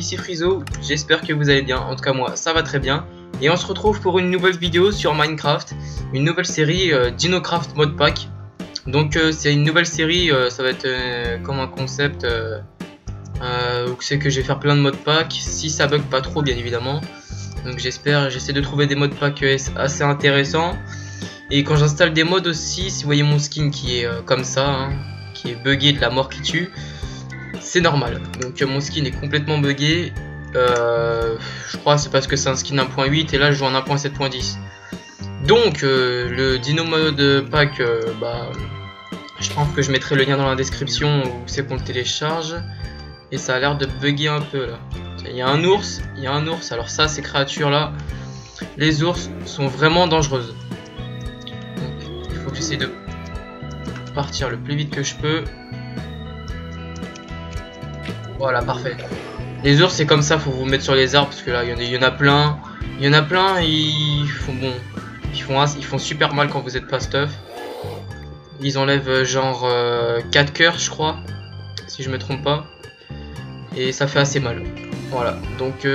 ici Frizo, j'espère que vous allez bien, en tout cas moi ça va très bien. Et on se retrouve pour une nouvelle vidéo sur Minecraft, une nouvelle série DinoCraft Modpack. Donc c'est une nouvelle série, ça va être comme un concept où c'est que je vais faire plein de modpacks, si ça bug pas trop bien évidemment. Donc j'essaie de trouver des modpacks assez intéressants. Et quand j'installe des mods aussi, si vous voyez mon skin qui est comme ça, hein, qui est buggé de la mort qui tue, c'est normal. Donc mon skin est complètement buggé. Je crois c'est parce que c'est un skin 1.8 et là je joue en 1.7.10. Donc le Dino Mod Pack, je pense que je mettrai le lien dans la description où c'est qu'on le télécharge. Et ça a l'air de bugger un peu là. Il y a un ours, alors ça, ces créatures là, les ours sont vraiment dangereuses. Donc il faut que j'essaie de partir le plus vite que je peux. Voilà, parfait. Les ours c'est comme ça, faut vous mettre sur les arbres parce que là il y en a plein. Il y en a plein et ils font super mal quand vous êtes pas stuff. Ils enlèvent genre 4 cœurs je crois, si je me trompe pas. Et ça fait assez mal. Voilà, donc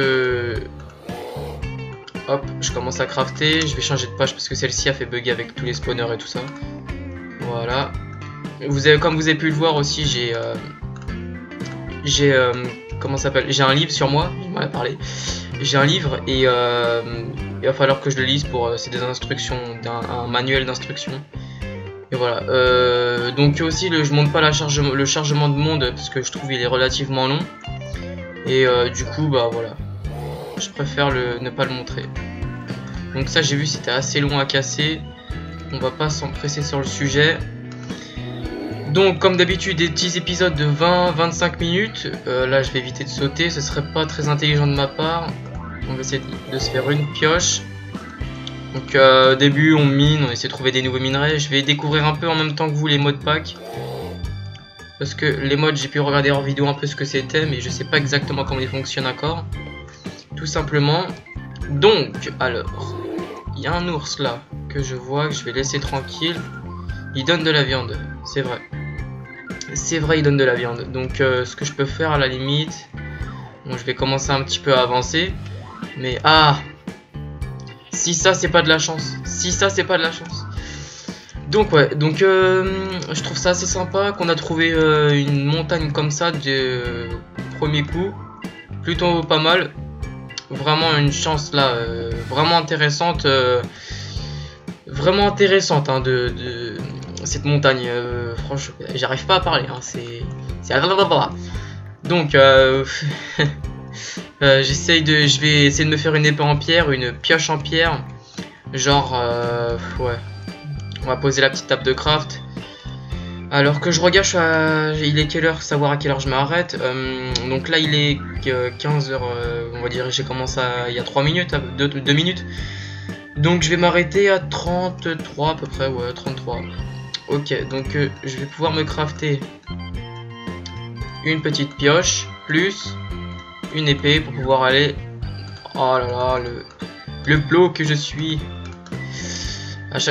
hop, je commence à crafter. Je vais changer de page parce que celle-ci a fait bugger avec tous les spawners et tout ça. Voilà. Comme vous avez pu le voir aussi, comment ça s'appelle, j'ai un livre sur moi, je m'en ai parlé. J'ai un livre et il va falloir que je le lise pour c'est des instructions, un manuel d'instructions. Et voilà. Donc aussi je monte pas le chargement de monde parce que je trouve il est relativement long. Et du coup bah voilà. Je préfère ne pas le montrer. Donc ça j'ai vu c'était assez long à casser. On va pas s'empresser sur le sujet. Donc comme d'habitude des petits épisodes de 20-25 minutes. Là je vais éviter de sauter, ce serait pas très intelligent de ma part. On va essayer de se faire une pioche. Donc au début on mine, on essaie de trouver des nouveaux minerais. Je vais découvrir un peu en même temps que vous les modpacks. Parce que les mods j'ai pu regarder en vidéo un peu ce que c'était. Mais je sais pas exactement comment ils fonctionnent encore. Tout simplement. Donc alors, il y a un ours là que je vois, que je vais laisser tranquille. Il donne de la viande, c'est vrai. C'est vrai il donne de la viande. Donc ce que je peux faire à la limite. Bon je vais commencer un petit peu à avancer. Mais si ça c'est pas de la chance. Si ça c'est pas de la chance. Donc ouais, donc je trouve ça assez sympa qu'on a trouvé une montagne comme ça de premier coup. Plutôt pas mal. Vraiment une chance là, vraiment intéressante. Vraiment intéressante hein, de cette montagne. Franchement, j'arrive pas à parler. Hein, c'est donc je vais essayer de me faire une épée en pierre, une pioche en pierre. Genre ouais. On va poser la petite table de craft. Alors que je regarde, il est quelle heure, savoir à quelle heure je m'arrête. Donc là il est 15h, on va dire j'ai commencé il y a 3 minutes, 2 minutes. Donc je vais m'arrêter à 33 à peu près, ouais 33. Ok, donc je vais pouvoir me crafter une petite pioche, plus une épée pour pouvoir aller... Oh là là, le plot que je suis.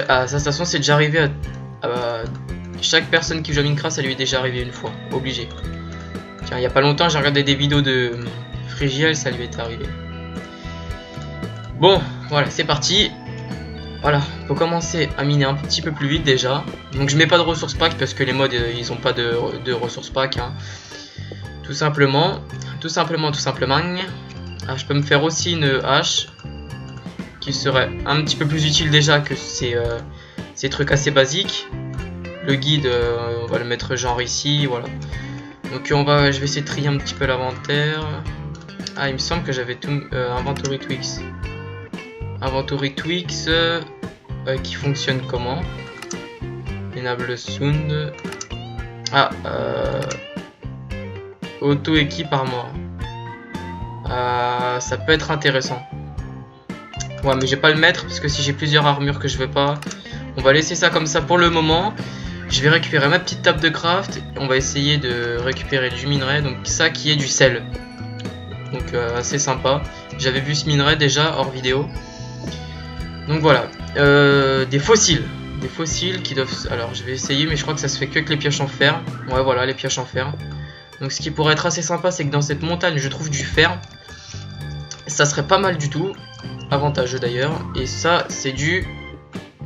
À sa station c'est déjà arrivé à chaque personne qui joue à Minecraft, ça lui est déjà arrivé une fois, obligé. Tiens, il y a pas longtemps j'ai regardé des vidéos de Frigiel, ça lui est arrivé. Bon, voilà, c'est parti. Voilà, faut commencer à miner un petit peu plus vite déjà. Donc je mets pas de ressources pack parce que les mods ils ont pas de ressources pack hein. Tout simplement. Ah, je peux me faire aussi une hache qui serait un petit peu plus utile déjà que ces trucs assez basiques. Le guide, on va le mettre genre ici, voilà. Donc je vais essayer de trier un petit peu l'inventaire. Ah, il me semble que j'avais tout inventory tweaks. Inventory tweaks qui fonctionne comment? Enable sound. Ah, auto équipe armor. Ça peut être intéressant. Ouais, mais je vais pas le mettre parce que si j'ai plusieurs armures que je veux pas, on va laisser ça comme ça pour le moment. Je vais récupérer ma petite table de craft. On va essayer de récupérer du minerai. Donc ça qui est du sel. Donc assez sympa. J'avais vu ce minerai déjà hors vidéo. Donc voilà. Des fossiles. Des fossiles qui doivent... Alors je vais essayer mais je crois que ça se fait que avec les pioches en fer. Ouais voilà les pioches en fer. Donc ce qui pourrait être assez sympa, c'est que dans cette montagne, je trouve du fer. Ça serait pas mal du tout. Avantageux d'ailleurs. Et ça, c'est du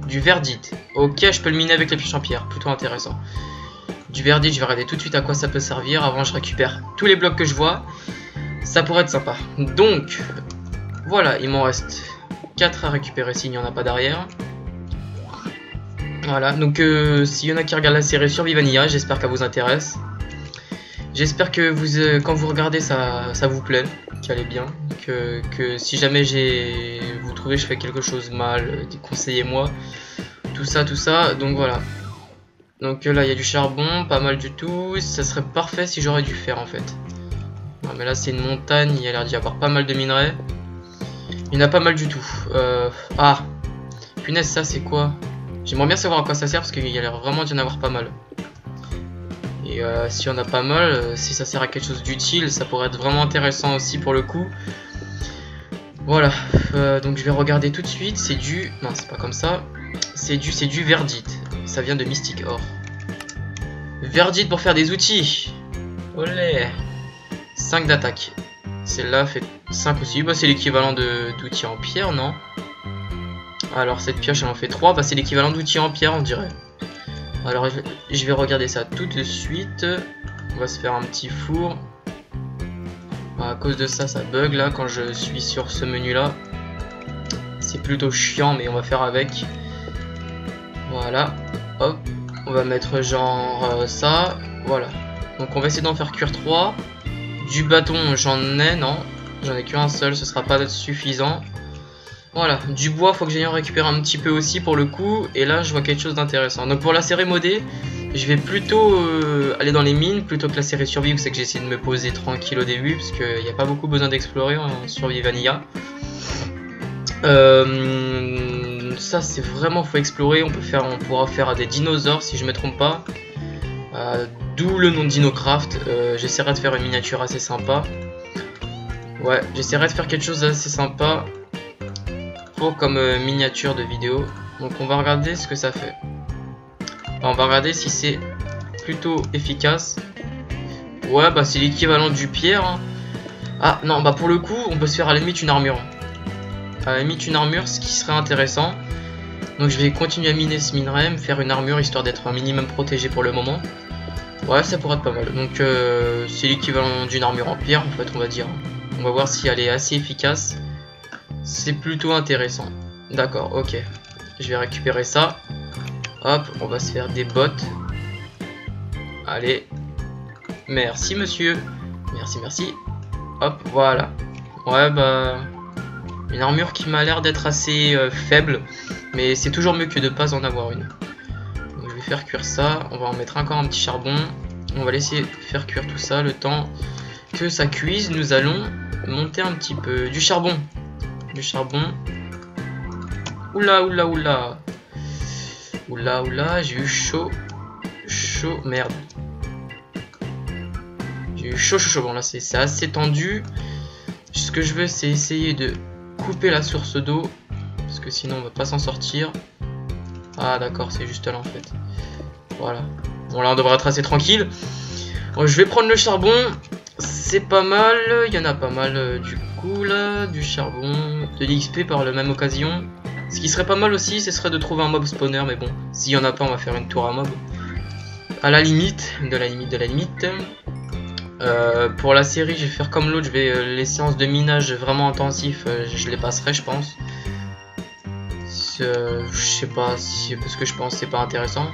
verdite. Ok, je peux le miner avec les pioches en pierre. Plutôt intéressant. Du verdite, je vais regarder tout de suite à quoi ça peut servir. Avant, je récupère tous les blocs que je vois. Ça pourrait être sympa. Donc, voilà, il m'en reste 4 à récupérer s'il n'y en a pas derrière. Voilà, donc s'il y en a qui regardent la série Survivania, j'espère qu'elle vous intéresse. J'espère que vous, quand vous regardez, ça vous plaît, qu'elle est bien. Que si jamais vous trouvez que je fais quelque chose mal, conseillez-moi. Tout ça. Donc voilà. Donc là, il y a du charbon, pas mal du tout. Ça serait parfait si j'aurais du fer en fait. Non, mais là, c'est une montagne, il y a l'air d'y avoir pas mal de minerais. Il y en a pas mal du tout. Ah, punaise, ça c'est quoi? J'aimerais bien savoir à quoi ça sert parce qu'il y a l'air vraiment d'y en avoir pas mal. Et s'il y en a pas mal, si ça sert à quelque chose d'utile, ça pourrait être vraiment intéressant aussi pour le coup. Voilà, donc je vais regarder tout de suite. C'est du... Non, c'est pas comme ça. C'est du verdite. Ça vient de Mystic Ore. Verdite pour faire des outils. Olé. 5 d'attaque. Celle-là fait 5 aussi. Bah, c'est l'équivalent d'outils en pierre, non? Alors, cette pioche, elle en fait 3. Bah, c'est l'équivalent d'outils en pierre, on dirait. Alors, je vais regarder ça tout de suite. On va se faire un petit four. À cause de ça, ça bug là quand je suis sur ce menu-là. C'est plutôt chiant, mais on va faire avec. Voilà. Hop. On va mettre genre ça. Voilà. Donc, on va essayer d'en faire cuire 3. Du bâton, j'en ai, non. J'en ai qu'un seul, ce sera pas suffisant. Voilà, du bois, faut que j'aille en récupérer un petit peu aussi pour le coup. Et là, je vois quelque chose d'intéressant. Donc pour la série modée, je vais plutôt aller dans les mines plutôt que la série Survive. C'est que j'ai essayé de me poser tranquille au début parce qu'il n'y a pas beaucoup besoin d'explorer en Survivania. Ça, c'est vraiment, faut explorer. On pourra faire des dinosaures si je me trompe pas. D'où le nom de Dinocraft. J'essaierai de faire une miniature assez sympa. Ouais, j'essaierai de faire quelque chose d'assez sympa comme miniature de vidéo. Donc on va regarder ce que ça fait. Enfin, on va regarder si c'est plutôt efficace. Ouais, bah c'est l'équivalent du pierre. Hein. Ah non, bah pour le coup, on peut se faire à la limite une armure. À la limite une armure, ce qui serait intéressant. Donc je vais continuer à miner ce minerai, me faire une armure histoire d'être un minimum protégé pour le moment. Ouais, ça pourrait être pas mal. Donc c'est l'équivalent d'une armure en pierre en fait, on va dire. On va voir si elle est assez efficace. C'est plutôt intéressant. D'accord, ok. Je vais récupérer ça. Hop, on va se faire des bottes. Allez. Merci monsieur. Merci. Hop, voilà. Ouais, bah... Une armure qui m'a l'air d'être assez faible. Mais c'est toujours mieux que de pas en avoir une. Donc je vais faire cuire ça. On va en mettre encore un petit charbon. On va laisser faire cuire tout ça. Le temps que ça cuise, nous allons monter un petit peu. Du charbon. Oula, j'ai eu chaud. Merde. J'ai eu chaud. Bon là c'est assez tendu. Ce que je veux c'est essayer de couper la source d'eau. Parce que sinon on va pas s'en sortir. Ah d'accord, c'est juste là en fait. Voilà. Bon là on devrait être assez tranquille. Bon, je vais prendre le charbon. C'est pas mal, il y en a pas mal du coup là, du charbon, de l'XP par la même occasion. Ce qui serait pas mal aussi, ce serait de trouver un mob spawner, mais bon, s'il y en a pas, on va faire une tour à mob. À la limite, de la limite. Pour la série, je vais faire comme l'autre, les séances de minage vraiment intensifs, je les passerai je pense. Je sais pas si, parce que je pense que c'est pas intéressant.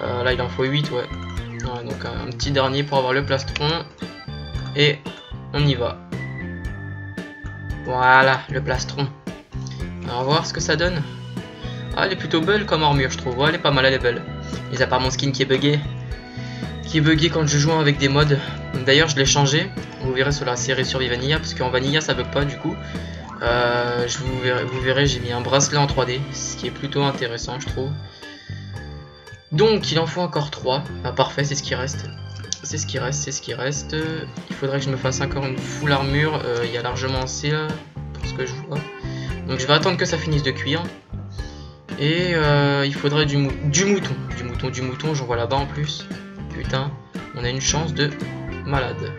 Là il en faut 8, ouais. Donc un petit dernier pour avoir le plastron. Et on y va. Voilà, le plastron. On va voir ce que ça donne. Ah, elle est plutôt belle comme armure, je trouve. Ouais, elle est pas mal, elle est belle. Mais à part mon skin qui est bugué. Quand je joue avec des mods. D'ailleurs, je l'ai changé. Vous verrez sur la série Survivania. Parce qu'en Vanilla, ça bug pas du coup. Vous verrez, j'ai mis un bracelet en 3D. Ce qui est plutôt intéressant, je trouve. Donc, il en faut encore 3. Ah, parfait, c'est ce qui reste. C'est ce qui reste. Il faudrait que je me fasse encore une full armure. Il y a largement assez là, pour ce que je vois. Donc je vais attendre que ça finisse de cuire. Et il faudrait du mouton. J'en vois là-bas en plus. Putain, on a une chance de malade.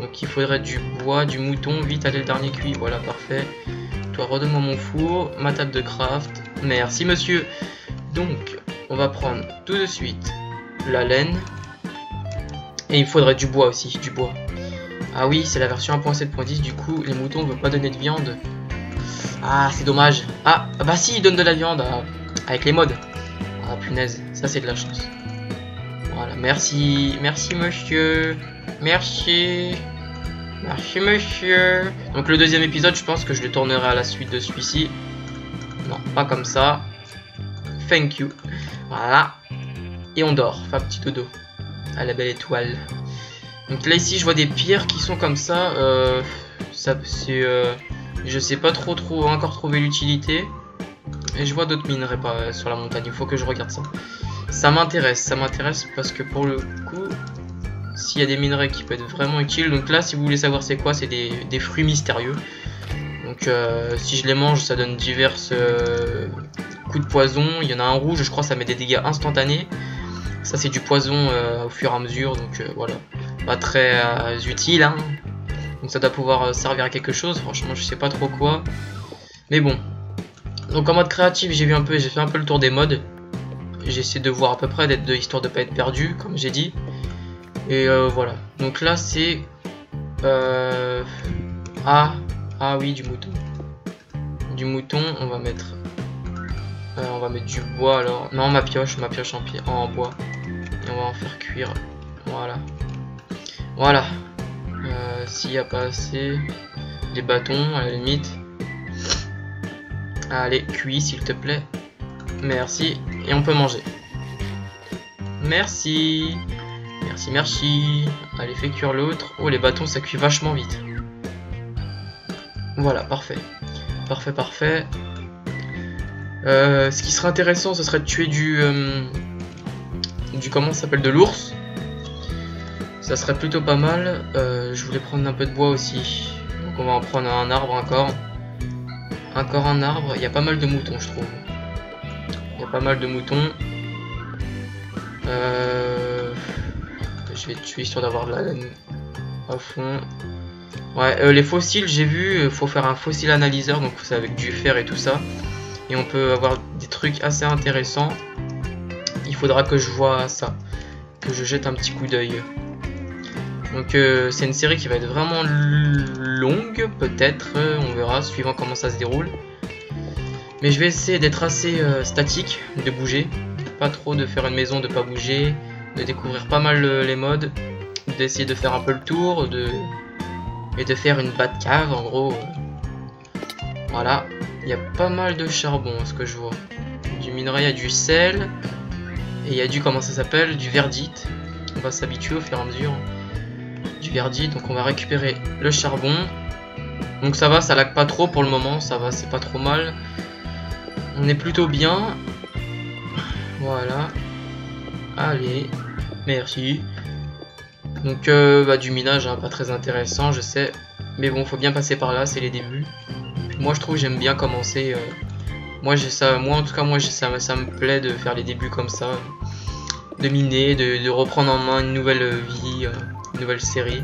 Donc il faudrait du bois, du mouton, vite aller le dernier cuit, voilà parfait. Toi redonne-moi mon four, ma table de craft, merci monsieur. Donc on va prendre tout de suite la laine. Et il faudrait du bois aussi, du bois. Ah oui, c'est la version 1.7.10, du coup les moutons ne veulent pas donner de viande. Ah c'est dommage. Ah bah si, ils donnent de la viande avec les mods. Ah punaise, ça c'est de la chance. Voilà, merci, merci monsieur. Merci. Merci monsieur. Donc le deuxième épisode, je pense que je le tournerai à la suite de celui-ci. Non, pas comme ça. Thank you. Voilà. Et on dort. Enfin, petit dodo. À la belle étoile. Donc là ici, je vois des pierres qui sont comme ça. Ça c'est... je sais pas trop encore trouver l'utilité. Et je vois d'autres minerais pas sur la montagne. Il faut que je regarde ça. Ça m'intéresse parce que pour le coup... S'il y a des minerais qui peuvent être vraiment utiles. Donc là, si vous voulez savoir c'est quoi, c'est des fruits mystérieux. Donc si je les mange, ça donne divers coups de poison. Il y en a un rouge, je crois, ça met des dégâts instantanés. Ça c'est du poison au fur et à mesure. Donc voilà, pas très utile. Hein. Donc ça doit pouvoir servir à quelque chose. Franchement, je sais pas trop quoi. Mais bon. Donc en mode créatif, j'ai fait un peu le tour des modes. J'ai essayé de voir à peu près histoire de pas être perdu, comme j'ai dit. Et voilà, donc là c'est ah oui, du mouton. Du mouton, on va mettre du bois alors. Non, ma pioche en bois. Et on va en faire cuire. Voilà. Voilà. S'il n'y a pas assez, des bâtons à la limite. Allez, cuis s'il te plaît. Merci. Et on peut manger. Merci. Merci, merci. Allez, fais cuire l'autre. Oh, les bâtons, ça cuit vachement vite. Voilà, parfait. Parfait, parfait. Ce qui serait intéressant, ce serait de tuer comment ça s'appelle, de l'ours. Ça serait plutôt pas mal. Je voulais prendre un peu de bois aussi. Donc on va en prendre un arbre encore. Encore un arbre. Il y a pas mal de moutons, je trouve. Il y a pas mal de moutons. Je vais tuer histoire d'avoir de la laine à fond. Ouais, les fossiles, j'ai vu, faut faire un fossile analyseur, donc c'est avec du fer et tout ça. Et on peut avoir des trucs assez intéressants. Il faudra que je vois ça, que je jette un petit coup d'œil. Donc c'est une série qui va être vraiment longue, peut-être, on verra, suivant comment ça se déroule. Mais je vais essayer d'être assez statique, de bouger. Pas trop de faire une maison, de pas bouger. De découvrir pas mal les modes, d'essayer de faire un peu le tour, et de faire une Batcave en gros. Voilà, il y a pas mal de charbon, ce que je vois. Du minerai, il y a du sel, et il y a du, comment ça s'appelle, du verdite. On va s'habituer au fur et à mesure. Du verdite, donc on va récupérer le charbon. Donc ça va, ça lag pas trop pour le moment, ça va, c'est pas trop mal. On est plutôt bien. Voilà. Allez, merci. Donc du minage, hein, pas très intéressant, je sais. Mais bon, faut bien passer par là, c'est les débuts. Moi je trouve j'aime bien commencer. Moi en tout cas ça me plaît de faire les débuts comme ça. De miner, de reprendre en main une nouvelle vie, une nouvelle série.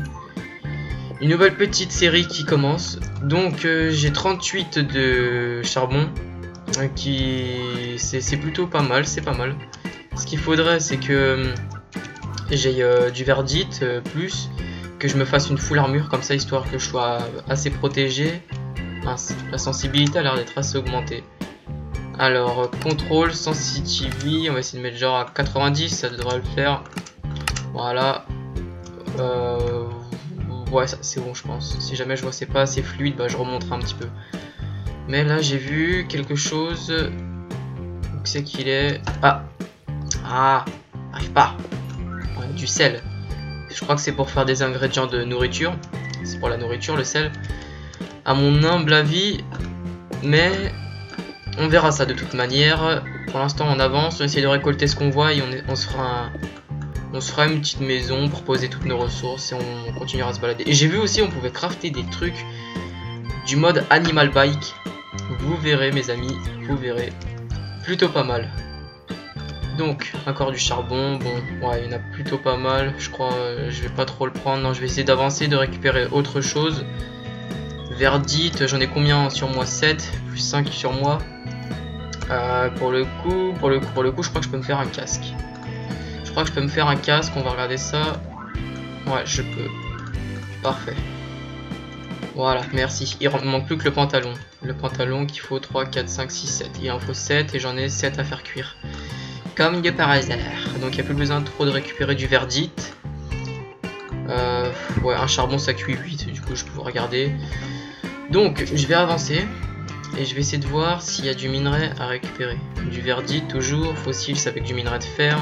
Une nouvelle petite série qui commence. Donc j'ai 38 de charbon. C'est plutôt pas mal, c'est pas mal. Ce qu'il faudrait, c'est que j'ai du verdite plus, que je me fasse une full armure comme ça, histoire que je sois assez protégé. Mince, la sensibilité a l'air d'être assez augmentée. Alors, contrôle, sensitivity, on va essayer de mettre genre à 90, ça devrait le faire. Voilà. Ouais, c'est bon, je pense. Si jamais je vois c'est pas assez fluide, bah je remonterai un petit peu. Mais là, j'ai vu quelque chose. Où c'est qu'il est? Ah, arrive pas. Ouais, du sel. Je crois que c'est pour faire des ingrédients de nourriture. C'est pour la nourriture, le sel. À mon humble avis. Mais on verra ça de toute manière. Pour l'instant, on avance. On essaie de récolter ce qu'on voit et on se fera une petite maison pour poser toutes nos ressources et on continuera à se balader. Et j'ai vu aussi, on pouvait crafter des trucs du mode Animal Bike. Vous verrez, mes amis. Vous verrez. Plutôt pas mal. Donc, encore du charbon. Bon, ouais, il y en a plutôt pas mal. Je crois, je vais pas trop le prendre. Non, je vais essayer d'avancer, de récupérer autre chose. Verdite, j'en ai combien sur moi? 7, plus 5 sur moi. Pour le coup, je crois que je peux me faire un casque. Je crois que je peux me faire un casque, on va regarder ça. Ouais, je peux. Parfait. Voilà, merci. Il me manque plus que le pantalon. Le pantalon qu'il faut 3, 4, 5, 6, 7. Il en faut 7 et j'en ai 7 à faire cuire. Comme de par hasard. Donc il n'y a plus besoin trop de récupérer du verdite. Ouais, un charbon ça cuit 8. Du coup, je peux regarder. Donc, je vais avancer. Et je vais essayer de voir s'il y a du minerai à récupérer. Du verdite toujours. Fossile, c'est avec du minerai de fer.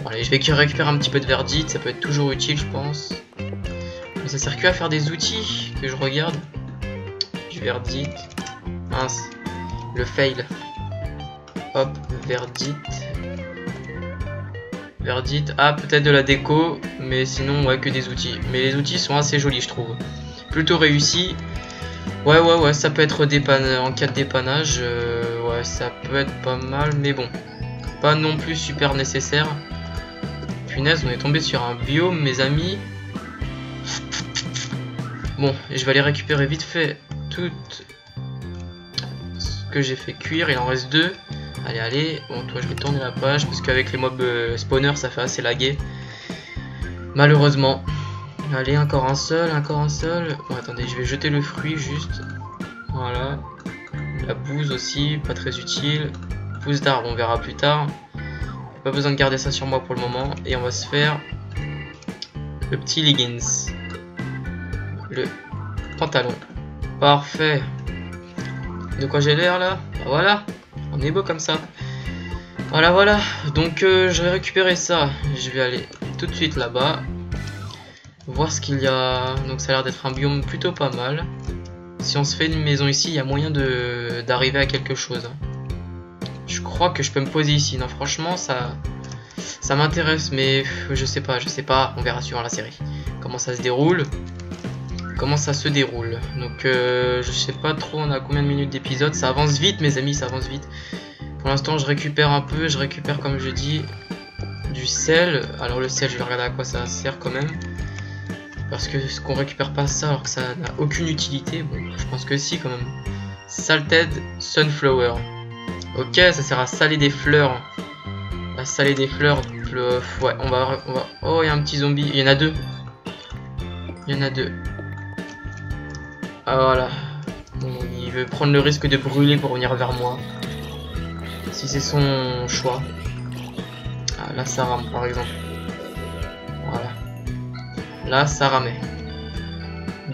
Allez, je vais récupérer un petit peu de verdite. Ça peut être toujours utile, je pense. Mais ça sert que à faire des outils que je regarde. Du verdite. Mince. Le fail. Hop, verdite. Verdite. Ah, peut-être de la déco. Mais sinon, ouais, que des outils. Mais les outils sont assez jolis, je trouve. Plutôt réussi. Ouais, ça peut être en cas de dépannage. Ouais, ça peut être pas mal. Mais bon, pas non plus super nécessaire. Punaise, on est tombé sur un biome, mes amis. Bon, je vais aller récupérer vite fait tout ce que j'ai fait cuire. Il en reste 2. Allez. Bon, toi, je vais tourner la page parce qu'avec les mobs spawners, ça fait assez laguer. Malheureusement. Allez, encore un seul. Bon, attendez, je vais jeter le fruit juste. Voilà. La bouse aussi, pas très utile. Pousse d'arbre, on verra plus tard. Pas besoin de garder ça sur moi pour le moment. Et on va se faire le petit leggings. Le pantalon. Parfait. De quoi j'ai l'air là? Voilà. On est beau comme ça. Voilà. Donc je vais récupérer ça. Je vais aller tout de suite là-bas. Voir ce qu'il y a. Donc ça a l'air d'être un biome plutôt pas mal. Si on se fait une maison ici, il y a moyen d'arriver à quelque chose. Je crois que je peux me poser ici. Non, franchement, ça m'intéresse, mais je sais pas. On verra suivant la série. Comment ça se déroule. Donc je sais pas trop, on a combien de minutes d'épisode. Ça avance vite, mes amis, ça avance vite. Pour l'instant, je récupère un peu. Je récupère, comme je dis, du sel. Alors le sel, je vais regarder à quoi ça sert quand même. Parce que ce qu'on récupère pas ça alors que ça n'a aucune utilité. Bon, je pense que si quand même. Salted Sunflower. Ok, ça sert à saler des fleurs. À saler des fleurs. Ouais, on va... Oh, il y a un petit zombie. Il y en a 2. Ah, voilà. Bon, il veut prendre le risque de brûler pour venir vers moi. Si c'est son choix. Ah, là, ça rame, par exemple. Voilà. Là, ça ramait.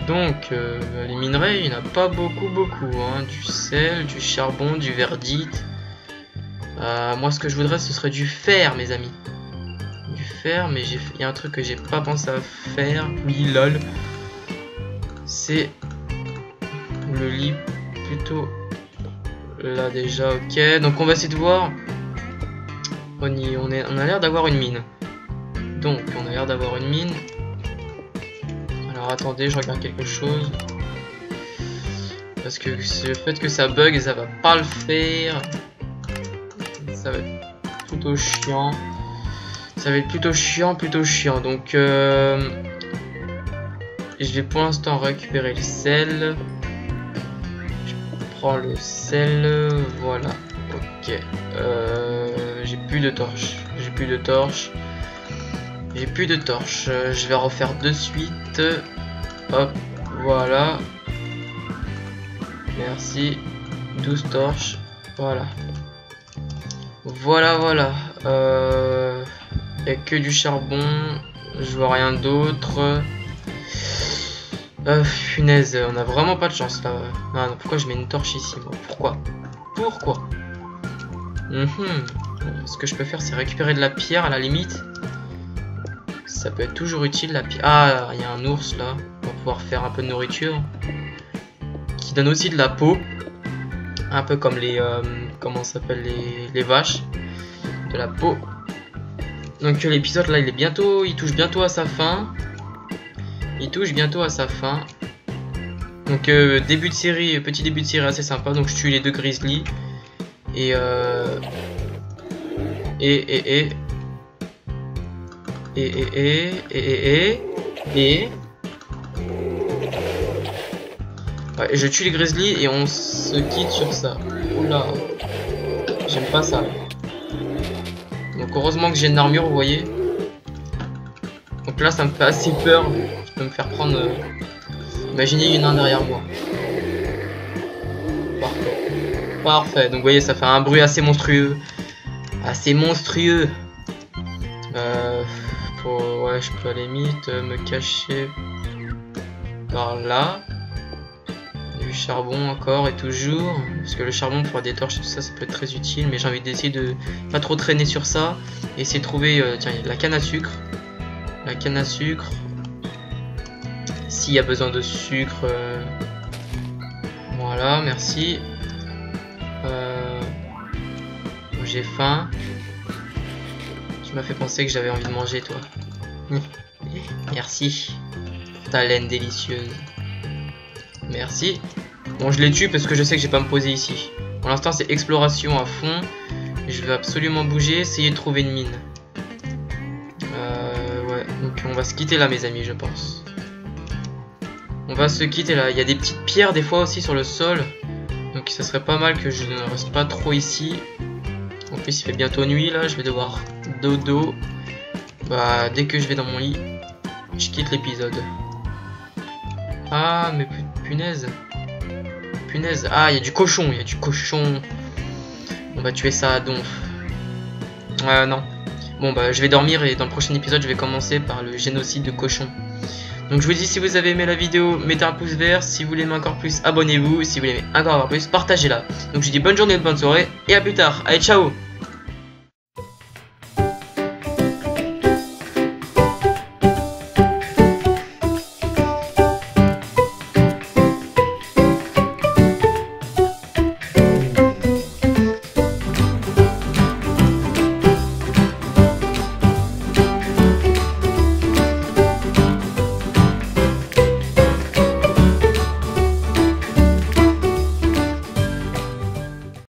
Donc, les minerais, il n'y en a pas beaucoup. Hein. Du sel, du charbon, du verdite. Moi, ce que je voudrais, ce serait du fer, mes amis. Du fer, mais il y a un truc que j'ai pas pensé à faire. Oui, lol. C'est le lit plutôt là déjà, ok. Donc, on va essayer de voir. On a l'air d'avoir une mine. Donc, on a l'air d'avoir une mine. Alors attendez, je regarde quelque chose. Parce que le fait que ça bug, ça va pas le faire. Ça va être plutôt chiant. Donc je vais pour l'instant récupérer le sel. Je prends le sel. Voilà. Ok. J'ai plus de torches. Je vais refaire de suite. Hop, voilà. Merci. 12 torches. Voilà. Il n'y a que du charbon. Je vois rien d'autre. Punaise, on a vraiment pas de chance là. Non, pourquoi je mets une torche ici? Pourquoi? Ce que je peux faire, c'est récupérer de la pierre à la limite. Ça peut être toujours utile la pierre. Ah, il y a un ours là. On va pouvoir faire un peu de nourriture. Qui donne aussi de la peau. Un peu comme les... comment ça s'appelle, les vaches. De la peau. Donc l'épisode là, il touche bientôt à sa fin. Donc petit début de série assez sympa. Donc je tue les 2 grizzlies. Et Et... Ouais, je tue les grizzlies et on se quitte sur ça. Oula. J'aime pas ça. Donc heureusement que j'ai une armure, vous voyez. Donc là ça me fait assez peur. Je peux me faire prendre... Imaginez, il y en a un derrière moi. Parfait. Parfait. Donc vous voyez, ça fait un bruit assez monstrueux. Assez monstrueux. Ouais, je peux à la limite me cacher par là. Du charbon encore et toujours. Parce que le charbon pour des torches, tout ça, ça peut être très utile. Mais j'ai envie d'essayer de pas trop traîner sur ça. Et essayer de trouver, tiens, la canne à sucre. La canne à sucre. S'il y a besoin de sucre. Voilà, merci. J'ai faim. Tu m'as fait penser que j'avais envie de manger, toi. Merci pour ta laine délicieuse. Merci. Bon, je les tue parce que je sais que je vais pas me poser ici. Pour l'instant, c'est exploration à fond. Je vais absolument bouger, essayer de trouver une mine. Ouais, donc on va se quitter là, mes amis, je pense. On va se quitter là. Il y a des petites pierres des fois aussi sur le sol. Donc ça serait pas mal que je ne reste pas trop ici. En plus, il fait bientôt nuit là. Je vais devoir dodo. Bah, dès que je vais dans mon lit, je quitte l'épisode. Ah, mais punaise. Punaise. Ah, il y a du cochon. Il y a du cochon. On va tuer ça à donf. Non. Bon, bah, je vais dormir et dans le prochain épisode, je vais commencer par le génocide de cochons. Donc, je vous dis, si vous avez aimé la vidéo, mettez un pouce vert. Si vous l'aimez encore plus, abonnez-vous. Si vous l'aimez encore plus, partagez-la. Donc, je vous dis bonne journée, bonne soirée et à plus tard. Allez, ciao!